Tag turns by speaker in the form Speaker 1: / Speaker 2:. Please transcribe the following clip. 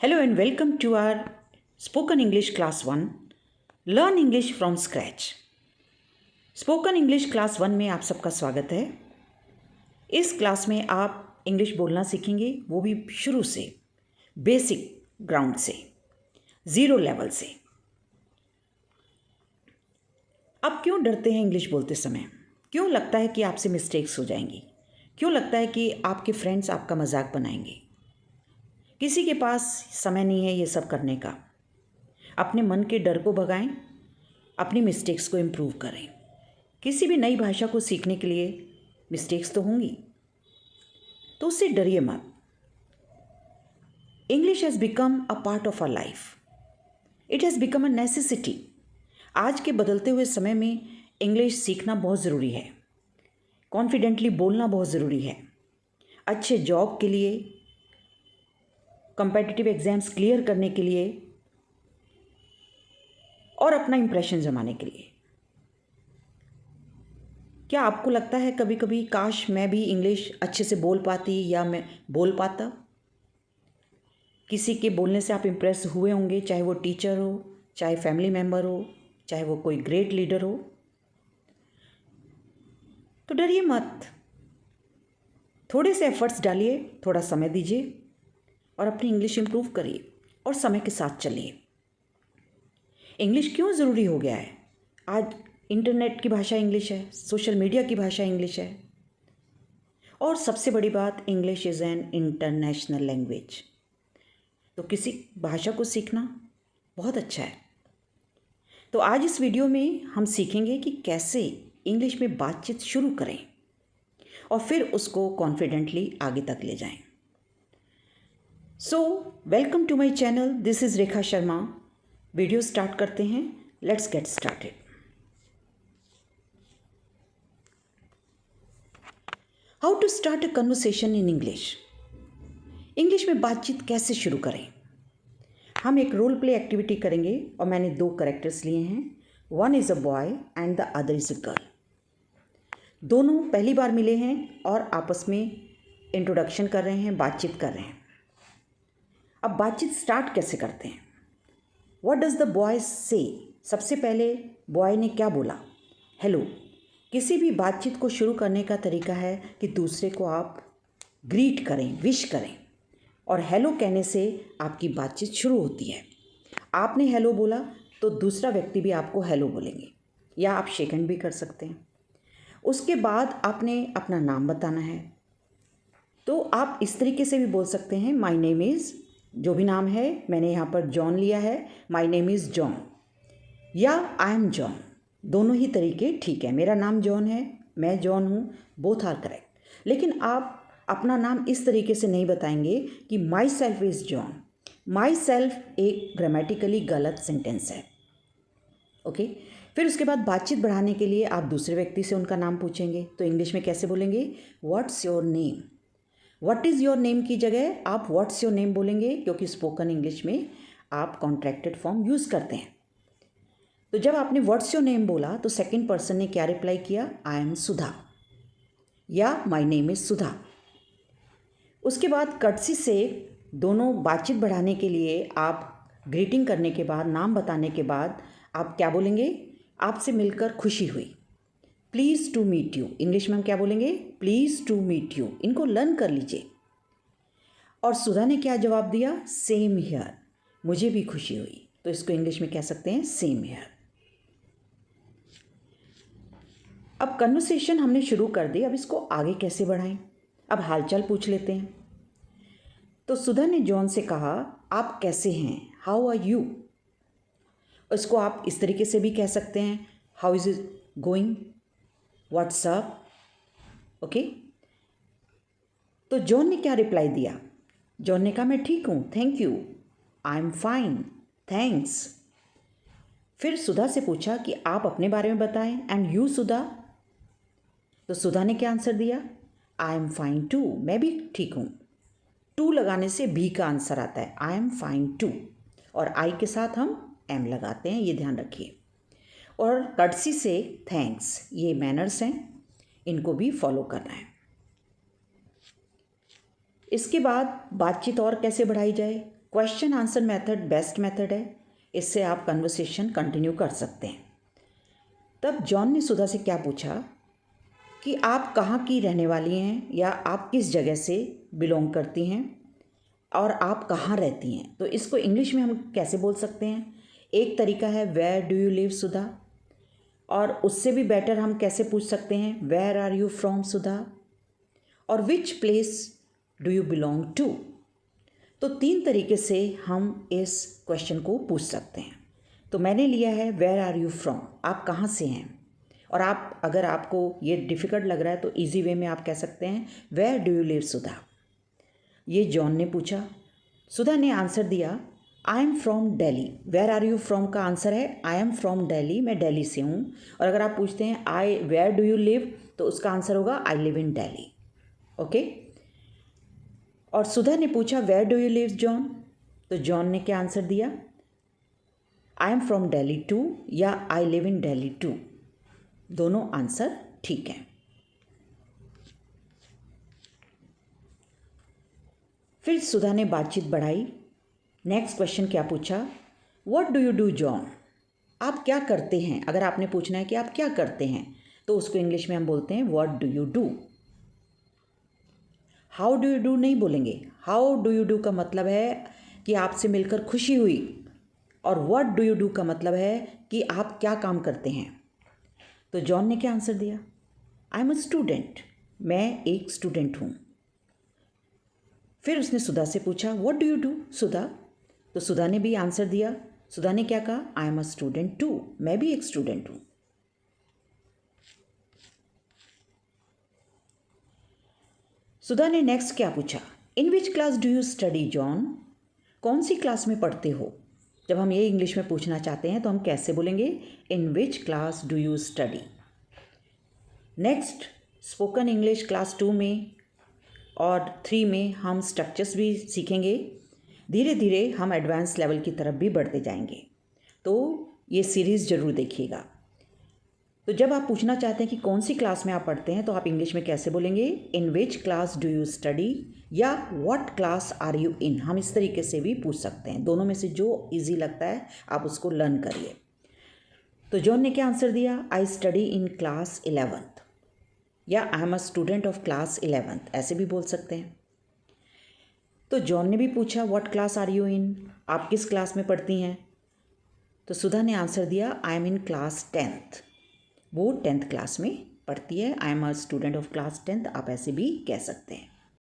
Speaker 1: Hello and welcome to our Spoken English Class 1 Learn English from Scratch। Spoken English class 1 में आप सबका स्वागत है। इस क्लास में आप इंग्लिश बोलना सीखेंगे, वो भी शुरू से, बेसिक ग्राउंड से, ज़ीरो लेवल से। अब क्यों डरते हैं इंग्लिश बोलते समय? क्यों लगता है कि आपसे मिस्टेक्स हो जाएंगी? क्यों लगता है कि आपके फ्रेंड्स आपका मजाक बनाएंगे? किसी के पास समय नहीं है ये सब करने का। अपने मन के डर को भगाएं, अपनी मिस्टेक्स को इम्प्रूव करें। किसी भी नई भाषा को सीखने के लिए मिस्टेक्स तो होंगी, तो उससे डरिए मत। English has become a part of our life. It has become a necessity. आज के बदलते हुए समय में इंग्लिश सीखना बहुत ज़रूरी है। कॉन्फिडेंटली बोलना बहुत ज़रूरी है। अच्छे जॉब के लिए, कॉम्पिटिटिव एग्ज़ाम्स क्लियर करने के लिए और अपना इम्प्रेशन जमाने के लिए। क्या आपको लगता है कभी कभी काश मैं भी इंग्लिश अच्छे से बोल पाती या मैं बोल पाता? किसी के बोलने से आप इम्प्रेस हुए होंगे, चाहे वो टीचर हो, चाहे फैमिली मेम्बर हो, चाहे वो कोई ग्रेट लीडर हो। तो डरिए मत, थोड़े से एफर्ट्स डालिए, थोड़ा समय दीजिए और अपनी इंग्लिश इम्प्रूव करिए और समय के साथ चलिए। इंग्लिश क्यों ज़रूरी हो गया है? आज इंटरनेट की भाषा इंग्लिश है, सोशल मीडिया की भाषा इंग्लिश है, और सबसे बड़ी बात, English is an international language. तो किसी भाषा को सीखना बहुत अच्छा है। तो आज इस वीडियो में हम सीखेंगे कि कैसे इंग्लिश में बातचीत शुरू करें और फिर उसको कॉन्फिडेंटली आगे तक ले जाएं। So welcome to my channel, this is Rekha Sharma. Video start करते हैं। Let's get started. How to start a conversation in English. English में बातचीत कैसे शुरू करें? हम एक रोल प्ले एक्टिविटी करेंगे और मैंने 2 कैरेक्टर्स लिए हैं। One is a boy and the other is a girl. दोनों पहली बार मिले हैं और आपस में इंट्रोडक्शन कर रहे हैं, बातचीत कर रहे हैं। अब बातचीत स्टार्ट कैसे करते हैं? व्हाट डज़ द बॉय से? सबसे पहले बॉय ने क्या बोला? हेलो। किसी भी बातचीत को शुरू करने का तरीका है कि दूसरे को आप ग्रीट करें, विश करें, और हेलो कहने से आपकी बातचीत शुरू होती है। आपने हेलो बोला तो दूसरा व्यक्ति भी आपको हेलो बोलेंगे, या आप शेक हैंड भी कर सकते हैं। उसके बाद आपने अपना नाम बताना है, तो आप इस तरीके से भी बोल सकते हैं, माय नेम इज़, जो भी नाम है, मैंने यहाँ पर जॉन लिया है, माय नेम इज़ जॉन, या आई एम जॉन। दोनों ही तरीके ठीक है। मेरा नाम जॉन है, मैं जॉन हूँ, बोथ आर करेक्ट। लेकिन आप अपना नाम इस तरीके से नहीं बताएंगे कि my self is John. My self एक ग्रामेटिकली गलत सेंटेंस है। ओके। फिर उसके बाद बातचीत बढ़ाने के लिए आप दूसरे व्यक्ति से उनका नाम पूछेंगे, तो इंग्लिश में कैसे बोलेंगे? What's your name. What is your name की जगह आप व्हाट्स योर नेम बोलेंगे, क्योंकि स्पोकन इंग्लिश में आप कॉन्ट्रैक्टेड फॉर्म यूज़ करते हैं। तो जब आपने व्हाट्स योर नेम बोला तो सेकंड पर्सन ने क्या रिप्लाई किया? आई एम सुधा, या माय नेम इज़ सुधा। उसके बाद कर्टसी से दोनों बातचीत बढ़ाने के लिए आप ग्रीटिंग करने के बाद, नाम बताने के बाद आप क्या बोलेंगे? आपसे मिलकर खुशी हुई, please to meet you. English में हम क्या बोलेंगे? Please to meet you. इनको लर्न कर लीजिए। और सुधा ने क्या जवाब दिया? सेम हियर, मुझे भी खुशी हुई। तो इसको इंग्लिश में कह सकते हैं सेम हियर। अब कन्वर्सेशन हमने शुरू कर दी, अब इसको आगे कैसे बढ़ाएं? अब हालचाल पूछ लेते हैं। तो सुधा ने जॉन से कहा, आप कैसे हैं? How are you. इसको आप इस तरीके से भी कह सकते हैं, how is it going, what's up. Okay. तो जॉन ने क्या रिप्लाई दिया? जॉन ने कहा, मैं ठीक हूँ, thank you, I am fine, thanks. फिर सुधा से पूछा कि आप अपने बारे में बताएं, एंड यू सुधा। तो सुधा ने क्या आंसर दिया? आई एम फाइन टू, मैं भी ठीक हूँ। टू लगाने से भी का आंसर आता है, आई एम फाइन टू, और आई के साथ हम एम लगाते हैं, ये ध्यान रखिए। और कर्टसी से थैंक्स, ये मैनर्स हैं, इनको भी फॉलो करना है। इसके बाद बातचीत और कैसे बढ़ाई जाए? Question answer method best method है, इससे आप कन्वर्सेशन कंटिन्यू कर सकते हैं। तब जॉन ने सुधा से क्या पूछा कि आप कहाँ की रहने वाली हैं या आप किस जगह से बिलोंग करती हैं और आप कहाँ रहती हैं। तो इसको इंग्लिश में हम कैसे बोल सकते हैं? एक तरीका है where do you live Sudha, और उससे भी बेटर हम कैसे पूछ सकते हैं where are you from Sudha, और which place do you belong to. तो 3 तरीके से हम इस क्वेश्चन को पूछ सकते हैं। तो मैंने लिया है वेयर आर यू फ्रॉम, आप कहाँ से हैं। और आप अगर आपको ये डिफ़िकल्ट लग रहा है तो इजी वे में आप कह सकते हैं where do you live Sudha. ये जॉन ने पूछा, सुधा ने आंसर दिया I am from Delhi. Where are you from का आंसर है आई एम फ्रॉम दिल्ली, मैं दिल्ली से हूँ। और अगर आप पूछते हैं I where do you live, तो उसका आंसर होगा I live in Delhi. Okay. और सुधा ने पूछा where do you live John, तो जॉन ने क्या आंसर दिया I am from Delhi too या I live in Delhi too. दोनों आंसर ठीक हैं। फिर सुधा ने बातचीत बढ़ाई। नेक्स्ट क्वेश्चन क्या पूछा, what do you do John, आप क्या करते हैं। अगर आपने पूछना है कि आप क्या करते हैं तो उसको इंग्लिश में हम बोलते हैं what do you do. How do you do नहीं बोलेंगे। हाउ डू यू डू का मतलब है कि आपसे मिलकर खुशी हुई, और व्हाट डू यू डू का मतलब है कि आप क्या काम करते हैं। तो जॉन ने क्या आंसर दिया आई एम अ स्टूडेंट, मैं एक स्टूडेंट हूँ। फिर उसने सुधा से पूछा व्हाट डू यू डू सुधा, तो सुधा ने भी आंसर दिया। सुधा ने क्या कहा I am a student too, मैं भी एक स्टूडेंट हूँ। सुधा ने नेक्स्ट क्या पूछा, in which class do you study John, कौन सी क्लास में पढ़ते हो। जब हम ये इंग्लिश में पूछना चाहते हैं तो हम कैसे बोलेंगे in which class do you study. Next spoken English class 2 में और 3 में हम स्ट्रक्चर्स भी सीखेंगे। धीरे धीरे हम एडवांस लेवल की तरफ भी बढ़ते जाएंगे, तो ये सीरीज़ ज़रूर देखिएगा। तो जब आप पूछना चाहते हैं कि कौन सी क्लास में आप पढ़ते हैं तो आप इंग्लिश में कैसे बोलेंगे in which class do you study या what class are you in. हम इस तरीके से भी पूछ सकते हैं, दोनों में से जो इजी लगता है आप उसको लर्न करिए। तो जॉन ने क्या आंसर दिया I study in class 11th या आई am a student of class 11th, ऐसे भी बोल सकते हैं। तो जॉन ने भी पूछा what class are you in, आप किस क्लास में पढ़ती हैं। तो सुधा ने आंसर दिया I M in class 10th, वो 10th क्लास में पढ़ती है। I am a student of class 10th, आप ऐसे भी कह सकते हैं।